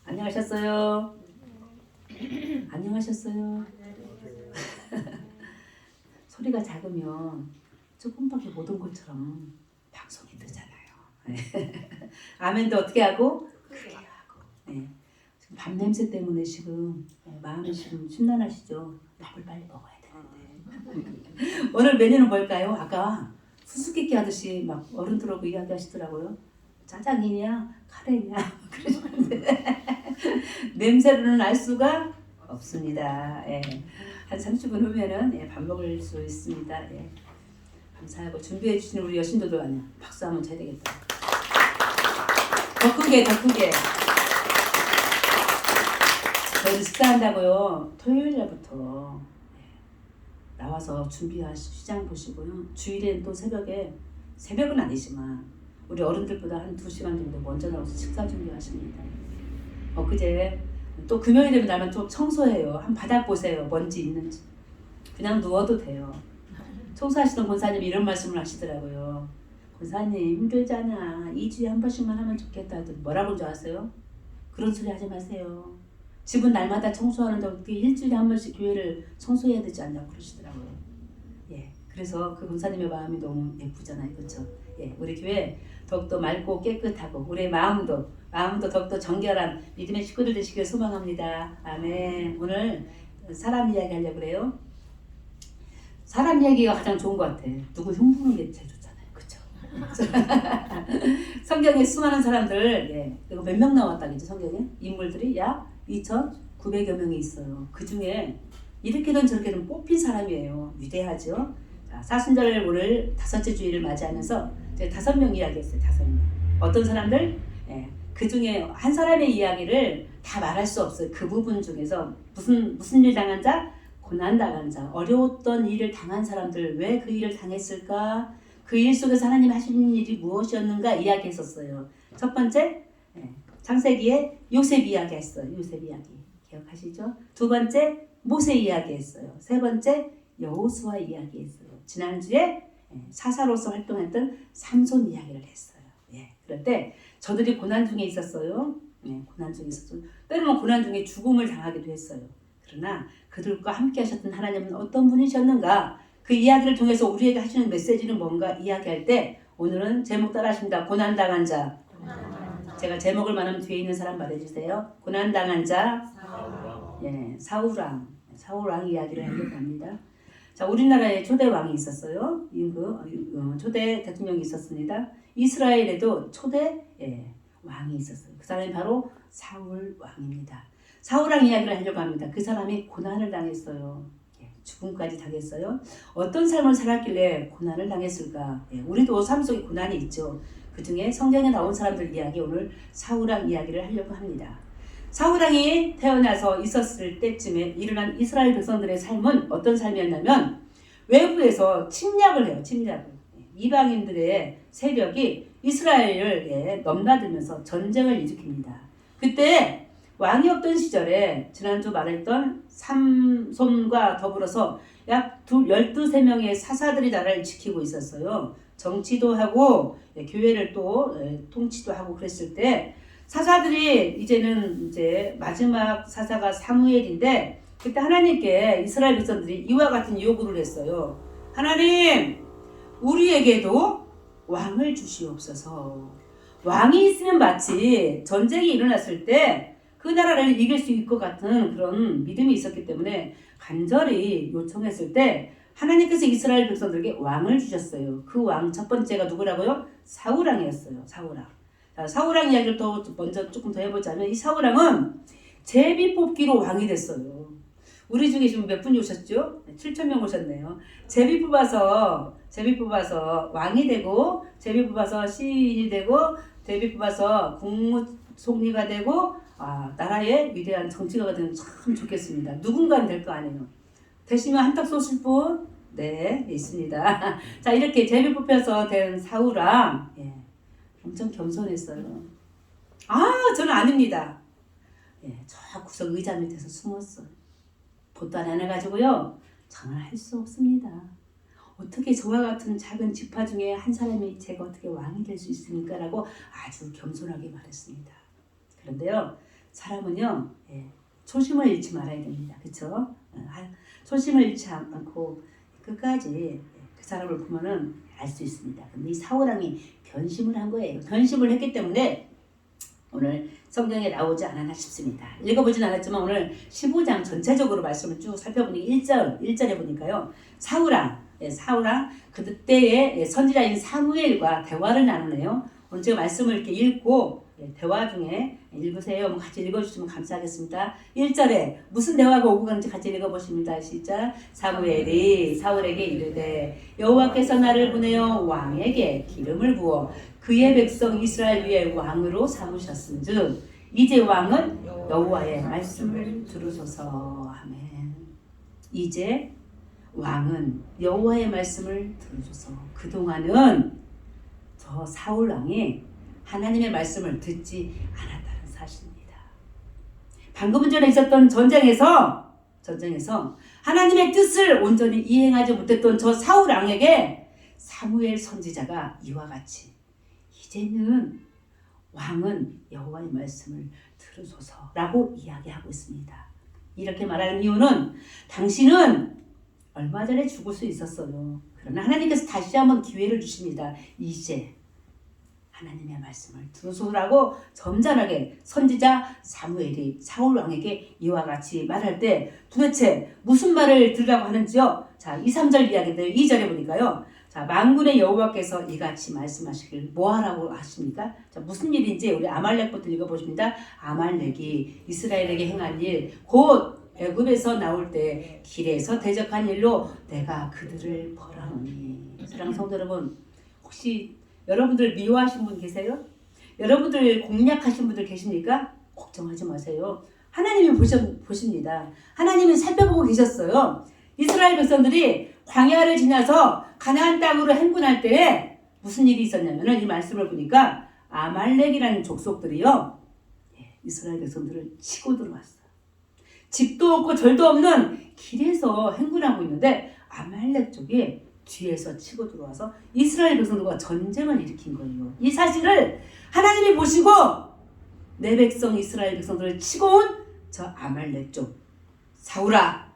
안녕하셨어요? 안녕하셨어요? 소리가 작으면 조금밖에 못 온 것처럼 방송이 뜨잖아요. 아멘도 어떻게 하고? 크게 하고. 네. 지금 밥 냄새 때문에 지금 마음이 지금 심란하시죠? 밥을 빨리 먹어야 되는데. 오늘 메뉴는 뭘까요? 아까 수수께끼 하듯이 막 어른들하고 이야기하시더라고요. 짜장이냐 카레냐 그러시는데 냄새로는 알 수가 없습니다. 예. 한 30분 후면은 예, 밥 먹을 수 있습니다. 예. 감사하고 준비해 주신 우리 여신도들 아니야. 박수 한번 쳐야 되겠다. 더 크게 더 크게. 저희는 식사한다고요. 토요일 날부터 나와서 준비하시고 시장 보시고요. 주일엔 또 새벽은 아니지만 우리 어른들보다 한 2시간 정도 먼저 나와서 식사 준비하십니다. 그제 또 금요일 되면 나면 또 청소해요. 한 바닥 보세요. 먼지 있는지. 그냥 누워도 돼요. 청소하시던 권사님이 이런 말씀을 하시더라고요. 권사님 힘들잖아. 2주에 한 번씩만 하면 좋겠다 하더니 뭐라고 줄 아세요? 그런 소리 하지 마세요. 집은 날마다 청소하는데 어떻게 일주일에 한 번씩 교회를 청소해야 되지 않냐고 그러시더라고요. 예, 그래서 그 권사님의 마음이 너무 예쁘잖아요. 그렇죠? 예, 우리 교회 더욱더 맑고 깨끗하고 우리의 마음도 더욱더 정결한 믿음의 식구들 되시길 소망합니다. 아멘. 오늘 사람 이야기 하려고 그래요. 사람 이야기가 가장 좋은 것 같아. 누구 흉보는 게 제일 좋잖아요. 그렇죠? 성경에 수많은 사람들, 예, 이거 몇 명 나왔다 그죠? 성경에 인물들이 약 2,900여 명이 있어요. 그 중에 이렇게든 저렇게든 뽑힌 사람이에요. 위대하죠. 자, 사순절 오늘 5째 주일을 맞이하면서 제가 5명 이야기했어요. 5명. 어떤 사람들? 예, 그 중에 한 사람의 이야기를 다 말할 수 없어요. 그 부분 중에서 무슨 일 당한 자? 고난당한 자, 어려웠던 일을 당한 사람들, 왜 그 일을 당했을까? 그 일 속에서 하나님 하시는 일이 무엇이었는가 이야기했었어요. 첫 번째, 창세기에 요셉 이야기 했어요. 요셉 이야기. 기억하시죠? 두 번째, 모세 이야기 했어요. 세 번째, 여호수아 이야기 했어요. 지난주에 사사로서 활동했던 삼손 이야기를 했어요. 예. 그럴 때 저들이 고난 중에 있었어요. 고난 중에 있었어요. 때로는 고난 중에 죽음을 당하기도 했어요. 그러나 그들과 함께 하셨던 하나님은 어떤 분이셨는가? 그 이야기를 통해서 우리에게 하시는 메시지는 뭔가 이야기할 때 오늘은 제목 따라 하십니다. 고난당한 자. 제가 제목을 말하면 뒤에 있는 사람 말해주세요. 고난당한 자. 사울왕 이야기를 하려고 합니다. 자, 우리나라에 초대 왕이 있었어요. 초대 대통령이 있었습니다. 이스라엘에도 초대 왕이 있었어요. 그 사람이 바로 사울 왕입니다. 사울왕 이야기를 하려고 합니다. 그 사람이 고난을 당했어요. 죽음까지 당했어요. 어떤 삶을 살았길래 고난을 당했을까? 우리도 삶 속에 고난이 있죠. 그 중에 성경에 나온 사람들 이야기 오늘 사울왕 이야기를 하려고 합니다. 사울왕이 태어나서 있었을 때쯤에 일어난 이스라엘 백성들의 삶은 어떤 삶이었냐면 외부에서 침략을 해요. 이방인들의 세력이 이스라엘을 넘나들면서 전쟁을 일으킵니다. 그때 왕이 없던 시절에 지난주 말했던 삼손과 더불어서 약 12~13명의 사사들이 나라를 지키고 있었어요. 정치도 하고 교회를 또 통치도 하고 그랬을 때 사사들이 이제 마지막 사사가 사무엘인데 그때 하나님께 이스라엘 백성들이 이와 같은 요구를 했어요. 하나님, 우리에게도 왕을 주시옵소서. 왕이 있으면 마치 전쟁이 일어났을 때 그 나라를 이길 수 있을 것 같은 그런 믿음이 있었기 때문에 간절히 요청했을 때 하나님께서 이스라엘 백성들에게 왕을 주셨어요. 그 왕 첫 번째가 누구라고요? 사울왕이었어요. 사울왕. 자, 사울왕 이야기를 더 먼저 조금 더 해보자면 이 사울왕은 제비 뽑기로 왕이 됐어요. 우리 중에 지금 몇 분이 오셨죠? 7,000명 오셨네요. 제비 뽑아서 왕이 되고 제비 뽑아서 시인이 되고 제비 뽑아서 국무총리가 되고 나라의 위대한 정치가가 되면 참 좋겠습니다. 누군가는 될 거 아니에요. 되시면 한턱 쏘실 분? 네, 있습니다. 자, 이렇게 제비 뽑혀서 된 사울왕 엄청 겸손했어요. 저는 아닙니다. 저 구석 의자 밑에서 숨었어요. 보따리 안 해가지고요. 저는 할 수 없습니다. 어떻게 저와 같은 작은 지파 중에 한 사람이 제가 어떻게 왕이 될 수 있습니까? 라고 아주 겸손하게 말했습니다. 그런데요. 사람은요, 초심을 잃지 말아야 됩니다. 그렇죠? 초심을 잃지 않고 끝까지 그 사람을 보면은 알 수 있습니다. 근데 이 사울왕이 변심을 한 거예요. 변심을 했기 때문에 오늘 성경에 나오지 않았나 싶습니다. 읽어보진 않았지만 오늘 15장 전체적으로 말씀을 쭉 살펴보니 1절에 보니까요. 사울왕 그때의 선지자인 사무엘과 대화를 나누네요. 오늘 제가 말씀을 이렇게 읽고 대화 중에 읽으세요. 같이 읽어주시면 감사하겠습니다. 1절에 무슨 대화가 오고 가는지 같이 읽어보십니다. 시작. 사무엘이 사울에게 이르되 여호와께서 나를 보내어 왕에게 기름을 부어 그의 백성 이스라엘 위에 왕으로 삼으셨은즉 이제 왕은 여호와의 말씀을 들으소서. 아멘. 이제 왕은 여호와의 말씀을 들으소서. 그동안은 저 사울 왕이 하나님의 말씀을 듣지 않았다는 사실입니다. 방금 전에 있었던 전쟁에서 하나님의 뜻을 온전히 이행하지 못했던 저 사울 왕에게 사무엘 선지자가 이와 같이 이제는 왕은 여호와의 말씀을 들으소서라고 이야기하고 있습니다. 이렇게 말하는 이유는 당신은 얼마 전에 죽을 수 있었어요. 그러나 하나님께서 다시 한번 기회를 주십니다. 이제 하나님의 말씀을 들으소서라고 점잖하게 선지자 사무엘이 사울 왕에게 이와 같이 말할 때 도대체 무슨 말을 들으라고 하는지요? 자, 2, 3절 이야기인데 2절에 보니까요. 자, 만군의 여호와께서 이같이 말씀하시길 뭐하라고 하십니까? 자, 무슨 일인지 우리 아말렉부터 읽어보십니다. 아말렉이 이스라엘에게 행한 일, 곧 애굽에서 나올 때 길에서 대적한 일로 내가 그들을 벌하노니. 사랑하는 성도 여러분, 혹시 여러분들 미워하신 분 계세요? 여러분들 공략하신 분들 계십니까? 걱정하지 마세요. 하나님이 보십니다. 하나님이 살펴보고 계셨어요. 이스라엘 백성들이 광야를 지나서 가나안 땅으로 행군할 때에 무슨 일이 있었냐면은 이 말씀을 보니까 아말렉이라는 족속들이요, 이스라엘 백성들을 치고 들어왔어요. 집도 없고 절도 없는 길에서 행군하고 있는데 아말렉 쪽이 뒤에서 치고 들어와서 이스라엘 백성들과 전쟁을 일으킨 거예요. 이 사실을 하나님이 보시고 내 백성 이스라엘 백성들을 치고 온 저 아말렉 쪽 사울아,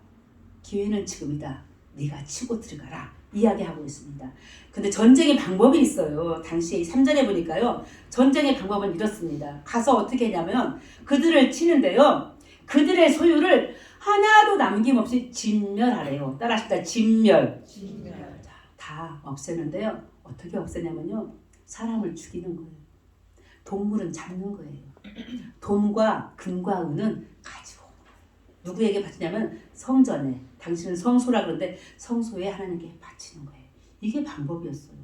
기회는 지금이다. 네가 치고 들어가라. 이야기하고 있습니다. 근데 전쟁의 방법이 있어요. 당시에 3절에 보니까요. 전쟁의 방법은 이렇습니다. 가서 어떻게 했냐면 그들을 치는데요. 그들의 소유를 하나도 남김없이 진멸하래요. 따라하십시다. 진멸. 자, 다 없애는데요. 어떻게 없애냐면요. 사람을 죽이는 거예요. 동물은 잡는 거예요. 돈과 금과 은은 가지고 누구에게 바치냐면 성전에, 당신은 성소라 그러는데 성소에 하나님께 바치는 거예요. 이게 방법이었어요.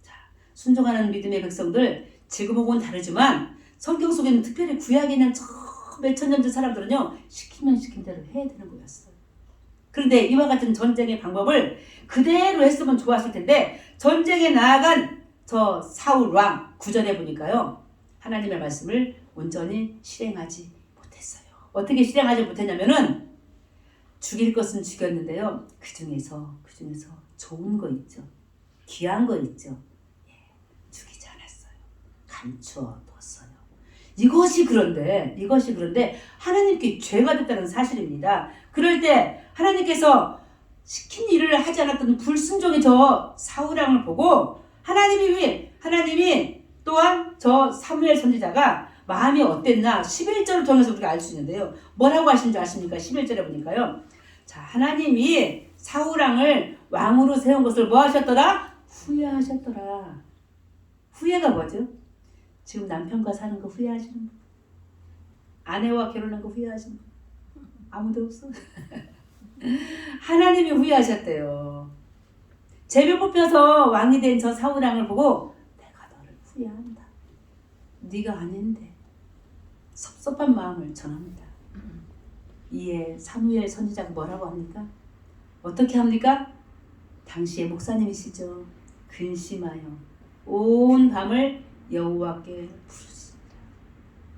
자, 순종하는 믿음의 백성들, 지금하고는 다르지만 성경 속에는 특별히 구약에 있는 몇천 년 전 사람들은요, 시키면 시킨 대로 해야 되는 거였어요. 그런데 이와 같은 전쟁의 방법을 그대로 했으면 좋았을 텐데 전쟁에 나아간 저 사울 왕 9절에 보니까요, 하나님의 말씀을 온전히 실행하지 못했어요. 어떻게 실행하지 못했냐면은 죽일 것은 죽였는데요. 그 중에서 좋은 거 있죠. 귀한 거 있죠. 죽이지 않았어요. 감추어 뒀어요. 이것이 그런데 하나님께 죄가 됐다는 사실입니다. 그럴 때 하나님께서 시킨 일을 하지 않았던 불순종의 저 사울왕을 보고 하나님이 또한 저 사무엘 선지자가 마음이 어땠나 11절을 통해서 우리가 알 수 있는데요. 뭐라고 하신 줄 아십니까? 11절에 보니까요. 자, 하나님이 사울왕을 왕으로 세운 것을 뭐 하셨더라? 후회하셨더라. 후회가 뭐죠? 지금 남편과 사는 거 후회하시는 분? 아내와 결혼한 거 후회하시는 분? 아무도 없어? 하나님이 후회하셨대요. 제비 뽑혀서 왕이 된 저 사울왕을 보고 내가 너를 후회한다. 네가 아닌데. 섭섭한 마음을 전합니다. 이에 사무엘 선지자가 뭐라고 합니까? 어떻게 합니까? 당시에 목사님이시죠. 근심하여 온 밤을 여호와께 부르십니다.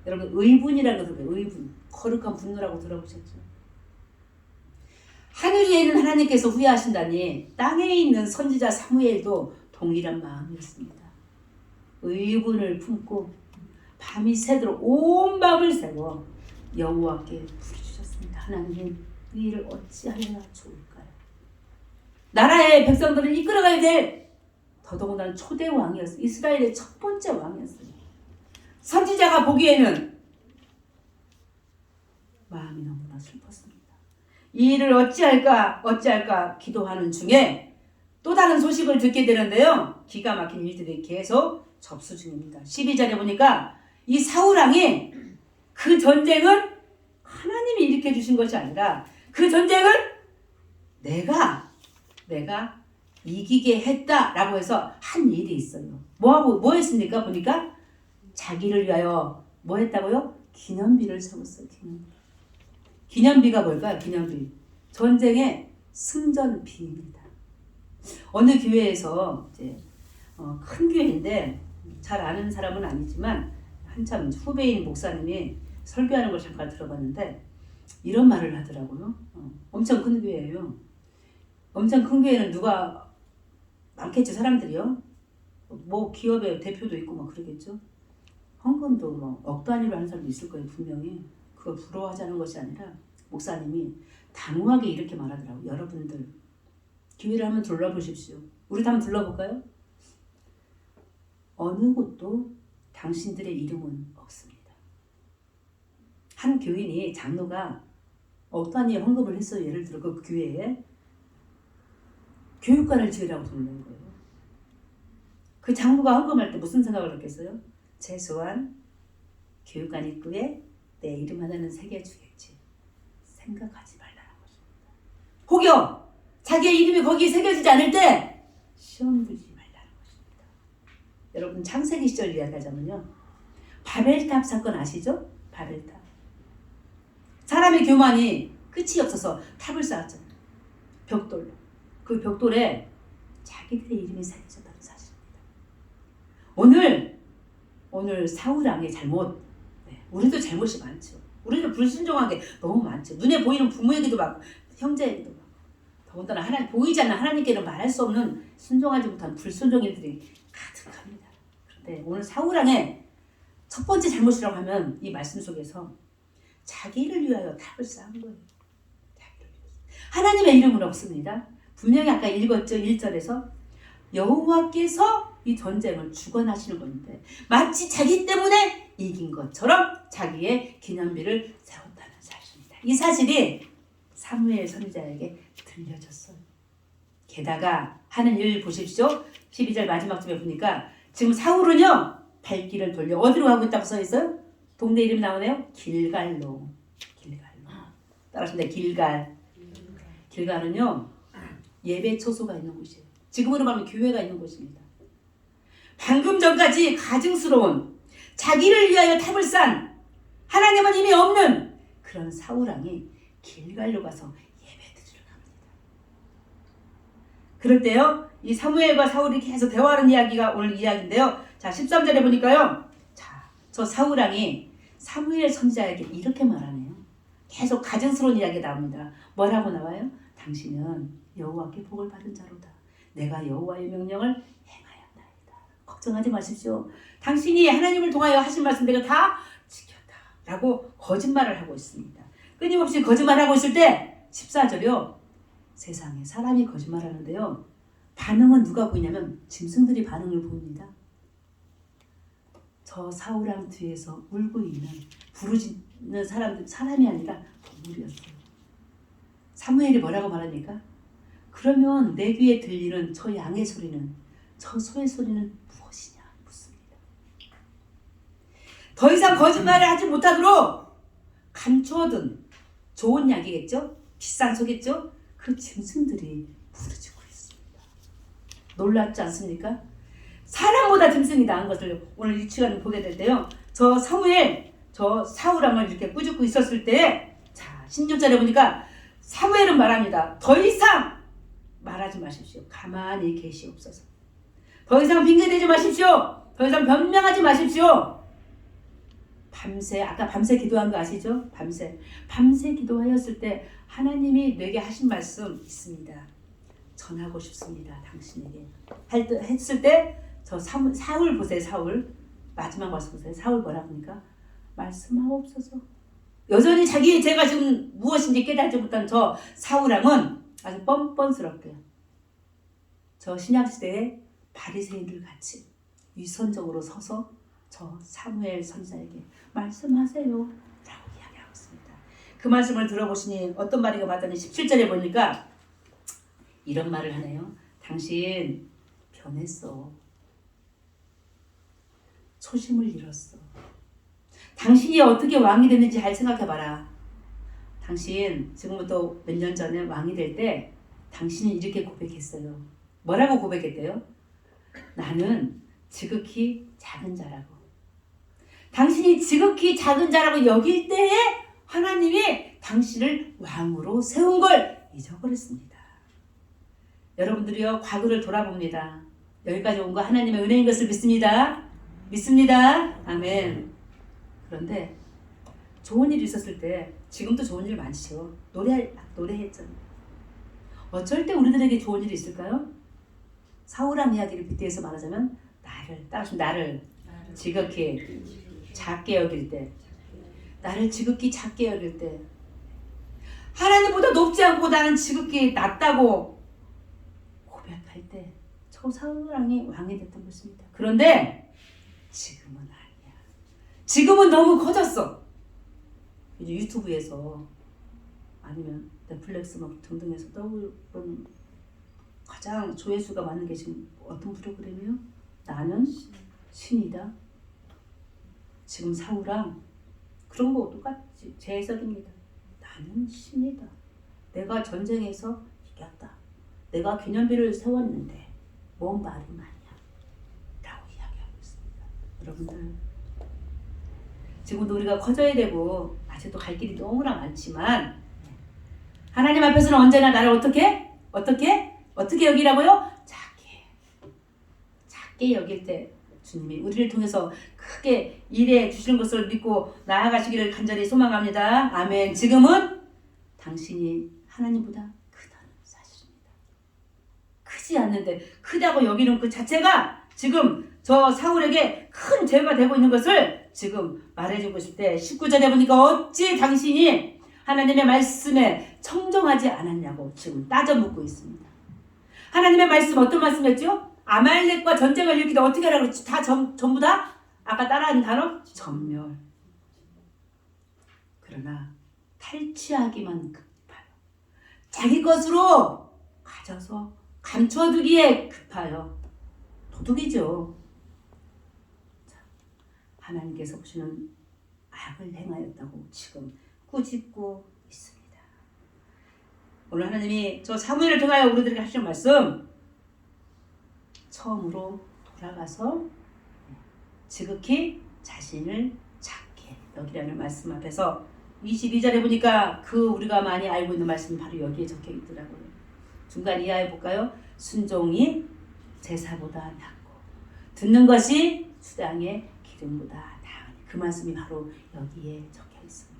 여러분, 의분이라고 들어요. 의분. 거룩한 분노라고 들어보셨죠? 하늘에 있는 하나님께서 후회하신다니 땅에 있는 선지자 사무엘도 동일한 마음이었습니다. 의분을 품고 밤이 새도록 온 밤을 새워 여호와께 부르짖었습니다. 하나님, 이 일을 어찌하여야 좋을까요? 나라의 백성들을 이끌어가야 될 더더군다나 초대 왕이었어요. 이스라엘의 첫 번째 왕이었어요. 선지자가 보기에는 마음이 너무나 슬펐습니다. 이 일을 어찌할까 기도하는 중에 또 다른 소식을 듣게 되는데요. 기가 막힌 일들이 계속 접수 중입니다. 12절에 보니까 이 사울왕이 그 전쟁은 하나님이 일으켜 주신 것이 아니라 그 전쟁을 내가 이기게 했다라고 해서 한 일이 있어요. 뭐 했습니까? 보니까 자기를 위하여 뭐 했다고요? 기념비를 세웠어요. 기념비가 뭘까요? 기념비. 전쟁의 승전비입니다. 어느 교회에서 이제 큰 교회인데 잘 아는 사람은 아니지만 한참 후배인 목사님이 설교하는 걸 잠깐 들어봤는데 이런 말을 하더라고요. 엄청 큰 교회예요. 엄청 큰 교회는 누가 많겠죠, 사람들이요. 뭐 기업의 대표도 있고 막 그러겠죠. 헌금도 뭐 억 단위로 하는 사람도 있을 거예요, 분명히. 그걸 부러워하자는 것이 아니라 목사님이 단호하게 이렇게 말하더라고요. 여러분들 교회를 한번 둘러보십시오. 우리도 한번 둘러볼까요? 어느 곳도 당신들의 이름은 없습니다. 한 교인이 장로가 억 단위의 헌금을 했어요. 예를 들어 그 교회에 교육관을 지으라고 돈 낸 거예요. 그 장로가 헌금할 때 무슨 생각을 했겠어요? 최소한 교육관 입구에 내 이름 하나는 새겨주겠지. 생각하지 말라는 것입니다. 혹여 자기의 이름이 거기에 새겨지지 않을 때 시험 들지 말라는 것입니다. 여러분 창세기 시절 이야기하자면요. 바벨탑 사건 아시죠? 바벨탑. 사람의 교만이 끝이 없어서 탑을 쌓았잖아요. 벽돌로. 그 벽돌에 자기들의 이름이 새겨졌다는 사실입니다. 오늘 사울왕의 잘못, 우리도 잘못이 많죠. 우리는 불순종한 게 너무 많죠. 눈에 보이는 부모에게도 막 형제에게도 막 더군다나 하나님 보이지 않는 하나님께는 말할 수 없는 순종하지 못한 불순종일들이 가득합니다. 그런데 오늘 사울왕의 첫 번째 잘못이라고 하면 이 말씀 속에서 자기를 위하여 탑을 쌓은 거예요. 자기를 위해서. 하나님의 이름은 없습니다. 분명히 아까 읽었죠. 1절에서 여호와께서 이 전쟁을 주관하시는 건데 마치 자기 때문에 이긴 것처럼 자기의 기념비를 세웠다는 사실입니다. 이 사실이 사무엘 선지자에게 들려졌어요. 게다가 하는 일 보십시오. 12절 마지막 쯤에 보니까 지금 사울은요 발길을 돌려 어디로 가고 있다고 써 있어요? 동네 이름 나오네요. 길갈로. 따라하시면 길갈. 길갈은요 예배 초소가 있는 곳이에요. 지금으로 말하면 교회가 있는 곳입니다. 방금 전까지 가증스러운 자기를 위하여 탑을 쌓은 하나님은 이미 없는 그런 사울왕이 길갈로 가서 예배드리러 갑니다. 그럴 때요 이 사무엘과 사울이 계속 대화하는 이야기가 오늘 이야기인데요. 자 13절에 보니까요 저 사울왕이 사무엘 선지자에게 이렇게 말하네요. 계속 가증스러운 이야기가 나옵니다. 뭐라고 나와요? 당신은 여호와께 복을 받은 자로다. 내가 여호와의 명령을 행하였나이다. 걱정하지 마십시오. 당신이 하나님을 통하여 하신 말씀 내가 다 지켰다. 라고 거짓말을 하고 있습니다. 끊임없이 거짓말하고 있을 때 14절이요. 세상에 사람이 거짓말하는데요. 반응은 누가 보이냐면 짐승들이 반응을 보입니다. 저 사울왕 뒤에서 울고 있는 부르짖는 사람이 아니라 동물이었어요. 사무엘이 뭐라고 말합니까? 그러면 내 귀에 들리는 저 양의 소리는 저 소의 소리는 무엇이냐 묻습니다. 더 이상 거짓말을 하지 못하도록 감추어둔 좋은 약이겠죠? 비싼 소겠죠? 그 짐승들이 부르짖고 있습니다. 놀랍지 않습니까? 사람보다 짐승이 나은 것을 오늘 이 시간에 보게 될 때요. 저 사무엘, 저 사울왕을 이렇게 꾸짖고 있었을 때, 자 16절에 보니까 사무엘은 말합니다. 더 이상 말하지 마십시오. 가만히 계시옵소서. 더 이상 핑계대지 마십시오. 더 이상 변명하지 마십시오. 아까 밤새 기도한 거 아시죠? 밤새 기도하였을 때 하나님이 내게 하신 말씀 있습니다. 전하고 싶습니다. 당신에게 했을 때 저 사울 보세요. 사울 마지막 말씀 보세요. 사울 뭐라고 하니까 말씀하옵소서. 여전히 제가 지금 무엇인지 깨닫지 못한 저 사울왕은 아주 뻔뻔스럽게 저 신약시대의 바리새인들 같이 위선적으로 서서 저 사무엘 선지자에게 말씀하세요 라고 이야기하고 있습니다. 그 말씀을 들어보시니 어떤 말인가 봤더니 17절에 보니까 이런 말을 하네요. 당신 변했어. 초심을 잃었어. 당신이 어떻게 왕이 됐는지 잘 생각해봐라. 당신 지금부터 몇 년 전에 왕이 될 때 당신이 이렇게 고백했어요. 뭐라고 고백했대요? 나는 지극히 작은 자라고. 당신이 지극히 작은 자라고 여길 때에 하나님이 당신을 왕으로 세운 걸 잊어버렸습니다. 여러분들이요, 과거를 돌아봅니다. 여기까지 온 거 하나님의 은혜인 것을 믿습니다. 믿습니다. 아멘. 그런데 좋은 일이 있었을 때 지금도 좋은 일 많죠. 노래했잖아요. 어쩔 때 우리들에게 좋은 일이 있을까요? 사울왕 이야기를 빗대서 말하자면 나를 지극히 작게 여길 때, 나를 지극히 작게 여길 때, 하나님보다 높지 않고 나는 지극히 낮다고 고백할 때 저 사울왕이 왕이 됐던 것입니다. 그런데 지금은 아니야. 지금은 너무 커졌어. 이제 유튜브에서 아니면 넷플릭스 막 등등에서 떠오르는 가장 조회수가 많은 게 지금 어떤 프로그램이요? 나는 신이다. 지금 사울왕 그런 거 똑같이 제 해석입니다. 나는 신이다. 내가 전쟁에서 이겼다. 내가 기념비를 세웠는데 뭔 말이 많냐 라고 이야기하고 있습니다. 여러분들 지금도 우리가 커져야 되고 아직도 갈 길이 너무나 많지만 하나님 앞에서는 언제나 나를 어떻게 여기라고요? 작게 여길 때 주님이 우리를 통해서 크게 일해 주시는 것을 믿고 나아가시기를 간절히 소망합니다. 아멘. 지금은 당신이 하나님보다 크다는 사실입니다. 크지 않는데 크다고 여기는 그 자체가 지금 저 사울에게 큰 죄가 되고 있는 것을 지금 말해주고 싶을 때 19절에 보니까 어찌 당신이 하나님의 말씀에 청정하지 않았냐고 지금 따져 묻고 있습니다. 하나님의 말씀 어떤 말씀이었죠? 아말렉과 전쟁을 일으키다 어떻게 하라고 다 전부 다 아까 따라하는 단어 전멸. 그러나 탈취하기만 급하여 자기 것으로 가져서 감춰두기에 급하여 도둑이죠. 하나님께서 보시는 악을 행하였다고 지금 꾸짖고 있습니다. 오늘 하나님이 저 사무엘을 통하여 우리들에게 하시는 말씀 처음으로 돌아가서 지극히 자신을 작게 여기라는 말씀 앞에서 22절에 보니까 그 우리가 많이 알고 있는 말씀이 바로 여기에 적혀 있더라고요. 중간 이하에 볼까요? 순종이 제사보다 낫고 듣는 것이 수당의 기름보다 나으니 그 말씀이 바로 여기에 적혀 있습니다.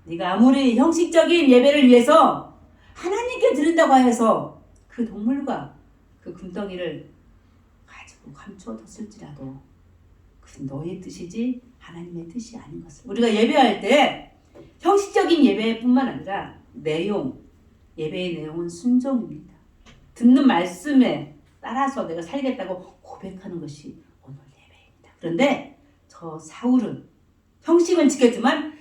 네가 아무리 형식적인 예배를 위해서 하나님께 드린다고 해서 그 동물과 그 금덩이를 가지고 감춰뒀을지라도 그 너의 뜻이지 하나님의 뜻이 아닌 것을 우리가 예배할 때 형식적인 예배뿐만 아니라 예배의 내용은 순종입니다. 듣는 말씀에 따라서 내가 살겠다고 고백하는 것이 오늘 예배입니다. 그런데 저 사울은 형식은 지켰지만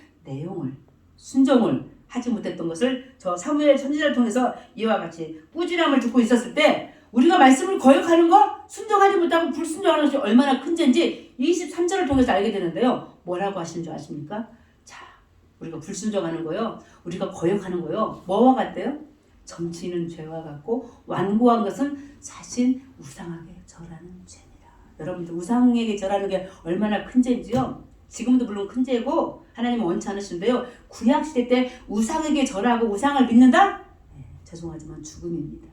순종을 하지 못했던 것을 저 사무엘 선지자를 통해서 이와 같이 꾸지람을 듣고 있었을 때 우리가 말씀을 거역하는 거 순종하지 못하고 불순종하는 것이 얼마나 큰 죄인지 23절을 통해서 알게 되는데요. 뭐라고 하시는 줄 아십니까? 자, 우리가 불순종하는 거요. 우리가 거역하는 거요. 뭐와 같대요? 점치는 죄와 같고 완고한 것은 사실 우상에게 절하는 죄니라. 여러분들 우상에게 절하는 게 얼마나 큰 죄인지요. 지금도 물론 큰 죄고 하나님은 원치 않으시는데요. 구약시대 때 우상에게 절하고 우상을 믿는다? 네, 죄송하지만 죽음입니다.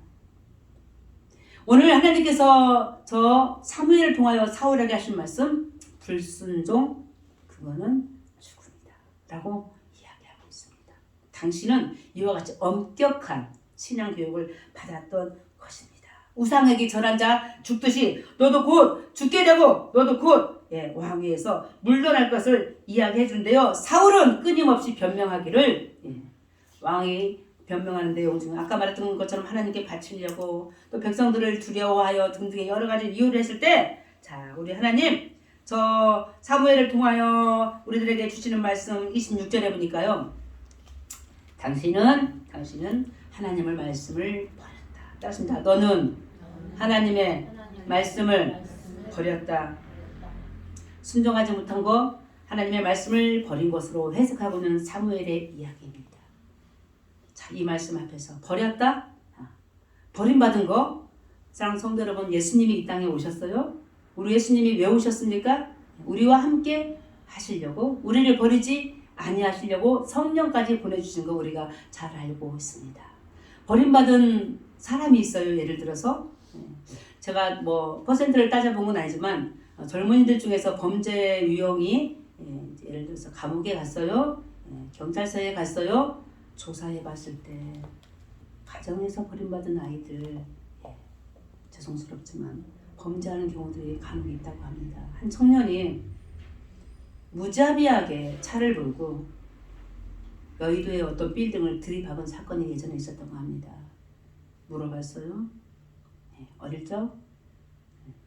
오늘 하나님께서 저 사무엘을 통하여 사울에게 하신 말씀 불순종 그거는 죽음이다 라고 이야기하고 있습니다. 당신은 이와 같이 엄격한 신앙교육을 받았던 것입니다. 우상에게 절한 자 죽듯이 너도 곧 죽게 되고 너도 곧 왕위에서 물러날 것을 이야기해 준대요. 사울은 끊임없이 변명하기를 왕이 변명하는 내용 중 아까 말했던 것처럼 하나님께 바치려고 또 백성들을 두려워하여 등등의 여러 가지 이유를 했을 때, 자, 우리 하나님 저 사무엘을 통하여 우리들에게 주시는 말씀 26절에 보니까요. 당신은 하나님의 말씀을 버렸다. 따습니다. 너는 하나님의 말씀을 버렸다. 순종하지 못한 거, 하나님의 말씀을 버린 것으로 해석하고는 사무엘의 이야기입니다. 자, 이 말씀 앞에서 버렸다? 버림받은 거? 사랑하는 성도 여러분, 예수님이 이 땅에 오셨어요. 우리 예수님이 왜 오셨습니까? 우리와 함께 하시려고, 우리를 버리지 아니하시려고 성령까지 보내주신 거 우리가 잘 알고 있습니다. 버림받은 사람이 있어요. 예를 들어서 제가 뭐 퍼센트를 따져본 건 아니지만 젊은이들 중에서 범죄 유형이 예를 들어서 감옥에 갔어요. 경찰서에 갔어요. 조사해 봤을 때 가정에서 버림받은 아이들, 죄송스럽지만 범죄하는 경우들이 간혹 있다고 합니다. 한 청년이 무자비하게 차를 몰고 여의도의 어떤 빌딩을 들이박은 사건이 예전에 있었다고 합니다. 물어봤어요. 어릴 적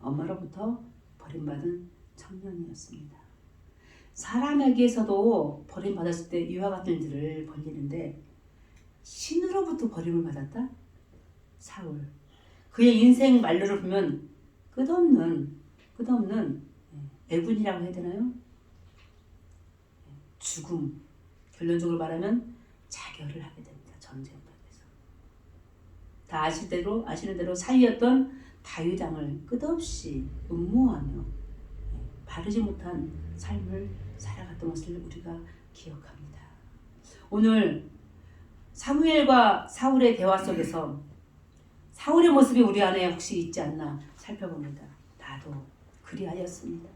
엄마로부터 버림받은 청년이었습니다. 사람에게서도 버림받았을 때 이와 같은 일들을 벌리는데 신으로부터 버림을 받았다? 사울. 그의 인생 말로를 보면 끝없는 애군이라고 해야 되나요? 죽음. 결론적으로 말하면 자결을 하게 됩니다. 전쟁터에서. 다 아시는 대로 사위였던 다윗 왕을 끝없이 음모하며 바르지 못한 삶을 살아갔던 것을 우리가 기억합니다. 오늘 사무엘과 사울의 대화 속에서 사울의 모습이 우리 안에 혹시 있지 않나 살펴봅니다. 나도 그리하였습니다.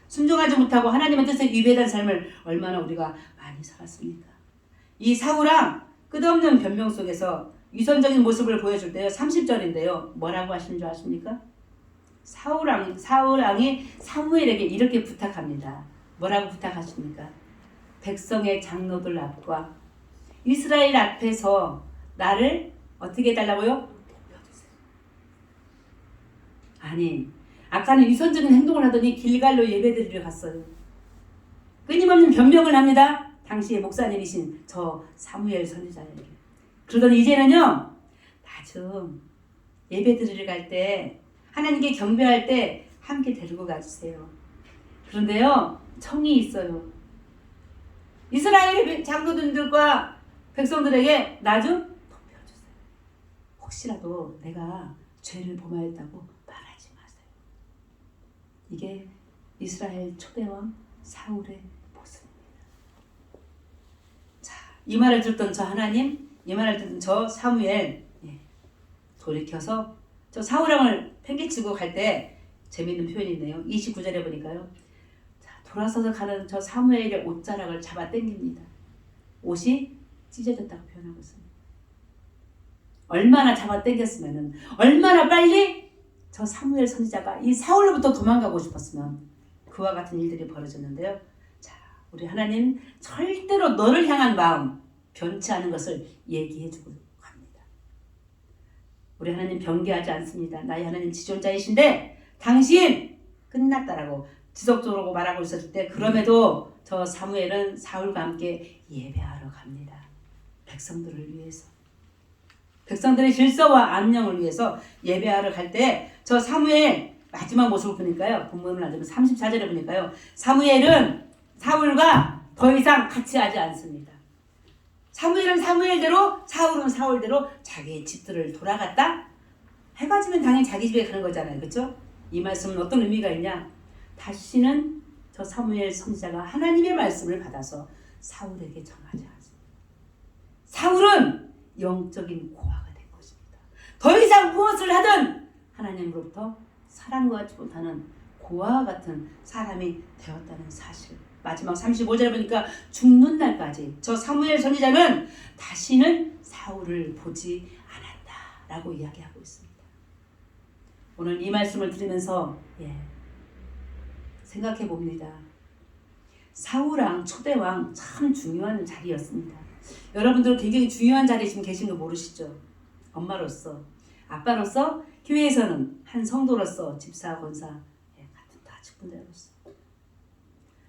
순종하지 못하고 하나님의 뜻에 위배된 삶을 얼마나 우리가 많이 살았습니까? 이 사울왕 끝없는 변명 속에서 위선적인 모습을 보여줄 때요. 30절인데요. 뭐라고 하시는 줄 아십니까? 사울왕이 사무엘에게 이렇게 부탁합니다. 뭐라고 부탁하십니까? 백성의 장로들 앞과 이스라엘 앞에서 나를 어떻게 해달라고요? 아니, 아까는 위선적인 행동을 하더니 길갈로 예배드리러 갔어요. 끊임없는 변명을 합니다. 당시의 목사님이신 저 사무엘 선지자에게. 그러더니 이제는요, 나 좀 예배드리러 갈 때 하나님께 경배할 때 함께 데리고 가주세요. 그런데요, 청이 있어요. 이스라엘 장로들과 백성들에게 나 좀 돕혀주세요. 혹시라도 내가 죄를 범하였다고 말하지 마세요. 이게 이스라엘 초대왕 사울의 모습입니다. 자, 이 말을 듣던 저 하나님, 이 말을 듣던 저 사무엘, 돌이켜서 저 사울왕을 팽개치고 갈 때 재미있는 표현이 있네요. 29절에 보니까요. 자, 돌아서서 가는 저 사무엘의 옷자락을 잡아 당깁니다. 옷이 찢어졌다고 표현하고 있습니다. 얼마나 잡아 당겼으면은, 얼마나 빨리 저 사무엘 선지자가 이 사울로부터 도망가고 싶었으면 그와 같은 일들이 벌어졌는데요. 자, 우리 하나님 절대로 너를 향한 마음 변치 않은 것을 얘기해주고 갑니다. 우리 하나님 변개하지 않습니다. 나의 하나님 지존자이신데 당신 끝났다라고 지속적으로 말하고 있었을 때, 그럼에도 저 사무엘은 사울과 함께 예배하러 갑니다. 백성들을 위해서, 백성들의 질서와 안녕을 위해서 예배하러 갈 때 저 사무엘 마지막 모습을 보니까요, 본문을 안 되면 34절에 보니까요, 사무엘은 사울과 더 이상 같이 하지 않습니다. 사무엘은 사무엘대로, 사울은 사울대로 자기의 집들을 돌아갔다. 해가 지면 당연히 자기 집에 가는 거잖아요. 그렇죠? 이 말씀은 어떤 의미가 있냐? 다시는 저 사무엘 선지자가 하나님의 말씀을 받아서 사울에게 전하지 않습니다. 사울은 영적인 고아가 된 것입니다. 더 이상 무엇을 하든 하나님으로부터 사랑과 받지 못하는 고아와 같은 사람이 되었다는 사실. 마지막 35절에 보니까 죽는 날까지 저 사무엘 선지자는 다시는 사울을 보지 않았다라고 이야기하고 있습니다. 오늘 이 말씀을 들으면서 생각해 봅니다. 사울왕, 초대왕 참 중요한 자리였습니다. 여러분들 굉장히 중요한 자리에 지금 계신 거 모르시죠? 엄마로서, 아빠로서, 교회에서는 한 성도로서, 집사, 권사, 같은 다 직분자로서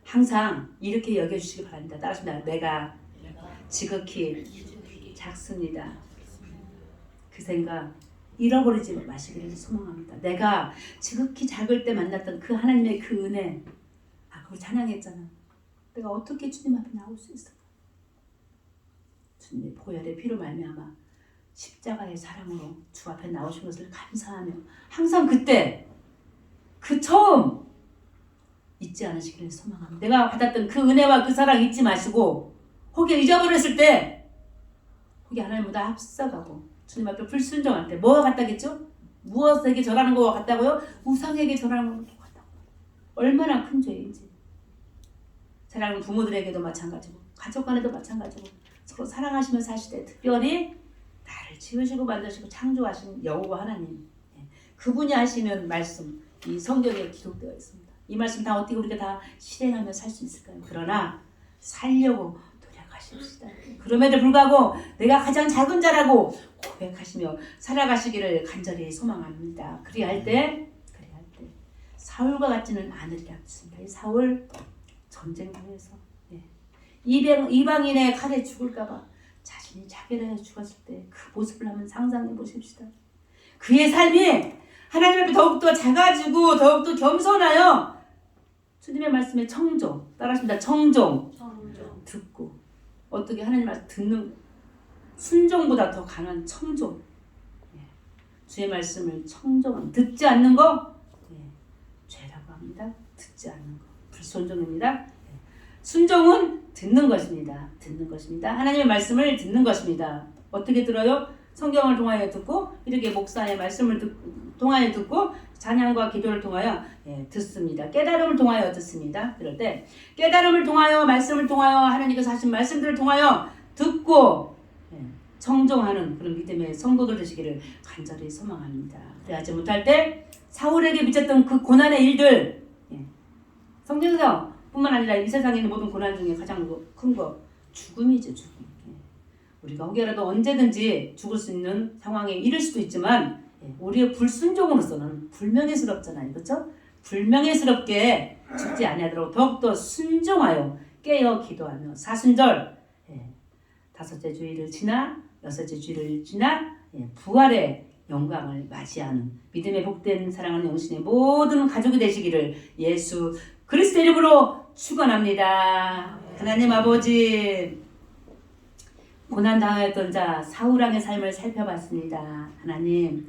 항상 이렇게 여겨주시기 바랍니다. 따라하십니다. 내가 지극히 작습니다. 그 생각 잃어버리지 마시기를 소망합니다. 내가 지극히 작을 때 만났던 그 하나님의 그 은혜, 그걸 찬양했잖아. 내가 어떻게 주님 앞에 나올 수 있을까? 주님의 보혈의 피로 말미암아 십자가의 사랑으로 주 앞에 나오신 것을 감사하며 항상 그때 그 처음 잊지 않으시기를 소망합니다. 내가 받았던 그 은혜와 그 사랑 잊지 마시고 혹여 잊어버렸을 때 혹여 하나님보다 앞서가고 주님 앞에 불순종할 때 뭐가 같다겠죠? 무엇에게 절하는 거와 같다고요? 우상에게 절하는 것과 같다고. 얼마나 큰 죄인지. 사랑하는 부모들에게도 마찬가지고 가족 간에도 마찬가지고 서로 사랑하시며 사실 때 특별히 나를 지으시고 만드시고 창조하신 여호와 하나님, 그분이 하시는 말씀 이 성경에 기록되어 있습니다. 이 말씀 다 어떻게 우리가 다 실행하며 살 수 있을까요? 그러나 살려고 노력하십시다. 그럼에도 불구하고 내가 가장 작은 자라고 고백하시며 살아가시기를 간절히 소망합니다. 그리할 때 사울과 같지는 않으리라 했습니다. 이 사울 전쟁터에서 이방인의 칼에 죽을까봐 자신이 자결해서 죽었을 때 그 모습을 한번 상상해 보십시다. 그의 삶이 하나님 앞에 더욱더 작아지고 더욱더 겸손하여 주님의 말씀에 청종, 따라하십니다. 청종. 듣고 어떻게 하나님 말씀 듣는 순종보다 더 강한 청종. 주의 말씀을 청종하는 듣지 않는 거 죄라고 합니다. 듣지 않는 거 불순종입니다. 순종은 듣는 것입니다. 듣는 것입니다. 하나님의 말씀을 듣는 것입니다. 어떻게 들어요? 성경을 통하여 듣고 이렇게 목사의 말씀을 통하여 듣고 찬양과 기도를 통하여 듣습니다. 깨달음을 통하여 듣습니다. 그럴 때 깨달음을 통하여 말씀을 통하여 하나님께서 하신 말씀들을 통하여 듣고 청종하는 그런 믿음의 성도들 되시기를 간절히 소망합니다. 그래야지 못할 때 사울에게 미쳤던 그 고난의 일들 성경에서 뿐만 아니라 이 세상에 있는 모든 고난 중에 가장 큰 거 죽음이죠. 죽음. 우리가 혹여라도 언제든지 죽을 수 있는 상황에 이를 수도 있지만 우리의 불순종으로서는 불명예스럽잖아요. 그렇죠? 불명예스럽게 죽지 아니하도록 더욱더 순종하여 깨어 기도하며 사순절 다섯째 주일을 지나 여섯째 주일을 지나 부활의 영광을 맞이하는 믿음의 복된 사랑하는 영신의 모든 가족이 되시기를 예수 그리스도 이름으로 축원합니다. 하나님 아버지, 고난당하였던 자 사울왕의 삶을 살펴봤습니다. 하나님,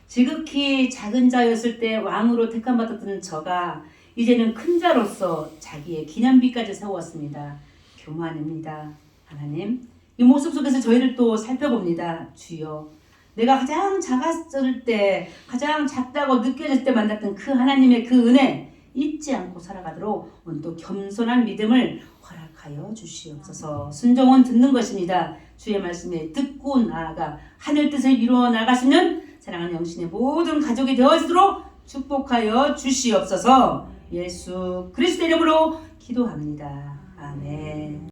지극히 작은 자였을 때 왕으로 택함받았던 저가 이제는 큰 자로서 자기의 기념비까지 세웠습니다. 교만입니다. 하나님, 이 모습 속에서 저희를 또 살펴봅니다. 주여, 내가 가장 작았을 때, 가장 작다고 느껴질 때 만났던 그 하나님의 그 은혜 잊지 않고 살아가도록 오늘도 겸손한 믿음을 허락하여 주시옵소서. 순종은 듣는 것입니다. 주의 말씀에 듣고 나아가 하늘 뜻을 이루어 나가시는 사랑하는 영신의 모든 가족이 되어지도록 축복하여 주시옵소서. 예수 그리스도 이름으로 기도합니다. 아멘.